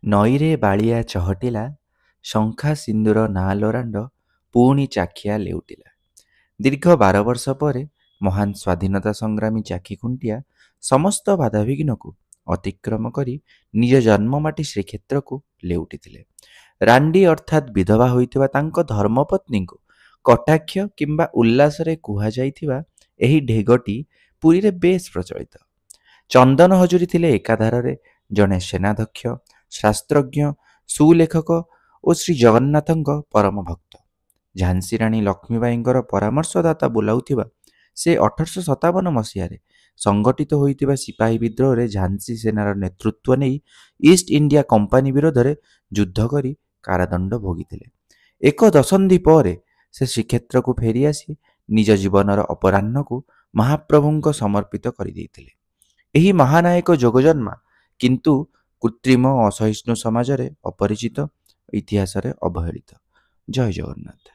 ନଈରେ ବାଳିଆ ଚହଟିଲା, ଶଙ୍ଖା ସିନ୍ଦୁର ନାଆ ଲୋରାଣ୍ଡ, ପୁଣି ଚାଖିଆ ଲେଉଟିଲା। ଦୀର୍ଘ 12 ବର୍ଷ ପରେ ମହାନ ସ୍ୱାଧୀନତା ସଂଗ୍ରାମୀ ଚାଖିଖୁଣ୍ଟିଆ ସମସ୍ତ ବାଧାବିଘ୍ନକୁ ଅତିକ୍ରମ କରି ନିଜ ଜନ୍ମମାଟି ଶ୍ରୀକ୍ଷେତ୍ରକୁ ଲେଉଟିଥିଲେ। ରାଣ୍ଡି ଅର୍ଥାତ୍ ବିଧବା ହୋଇଥିବା ତାଙ୍କ ଧର୍ମପତ୍ନୀଙ୍କୁ କଟାକ୍ଷ କିମ୍ବା ଉଲ୍ଲାସରେ କୁହାଯାଇଥିବା ଏହି ଢେଗଟି ପୁରୀରେ ବେଶ୍ ପ୍ରଚଳିତ। ଚନ୍ଦନ ହଜୁରୀ ଥିଲେ ଏକାଧାରରେ ଜଣେ ସେନାଧ୍ୟକ୍ଷ, ଶାସ୍ତ୍ରଜ୍ଞ, ସୁଲେଖକ ଓ ଶ୍ରୀ ଜଗନ୍ନାଥଙ୍କ ପରମ ଭକ୍ତ। ଝାନ୍ସୀ ରାଣୀ ଲକ୍ଷ୍ମୀବାଈଙ୍କର ପରାମର୍ଶଦାତା ବୋଲାଉଥିବା ସେ 1857 ସଂଗଠିତ ହୋଇଥିବା ସିପାହୀ ବିଦ୍ରୋହରେ ଝାନ୍ସୀ ସେନାର ନେତୃତ୍ୱ ନେଇ ଇଷ୍ଟ ଇଣ୍ଡିଆ କମ୍ପାନୀ ବିରୋଧରେ ଯୁଦ୍ଧ କରି କାରାଦଣ୍ଡ ଭୋଗିଥିଲେ। 1 ଦଶନ୍ଧି ପରେ ସେ ଶ୍ରୀକ୍ଷେତ୍ରକୁ ଫେରିଆସି ନିଜ ଜୀବନର ଅପରାହ୍ନକୁ ମହାପ୍ରଭୁଙ୍କ ସମର୍ପିତ କରିଦେଇଥିଲେ। ଏହି ମହାନାୟକ ଯୋଗଜନ୍ମା କିନ୍ତୁ କୃତ୍ରିମ ଅସହିଷ୍ଣୁ ସମାଜରେ ଅପରିଚିତ, ଇତିହାସରେ ଅବହେଳିତ। ଜୟ ଜଗନ୍ନାଥ।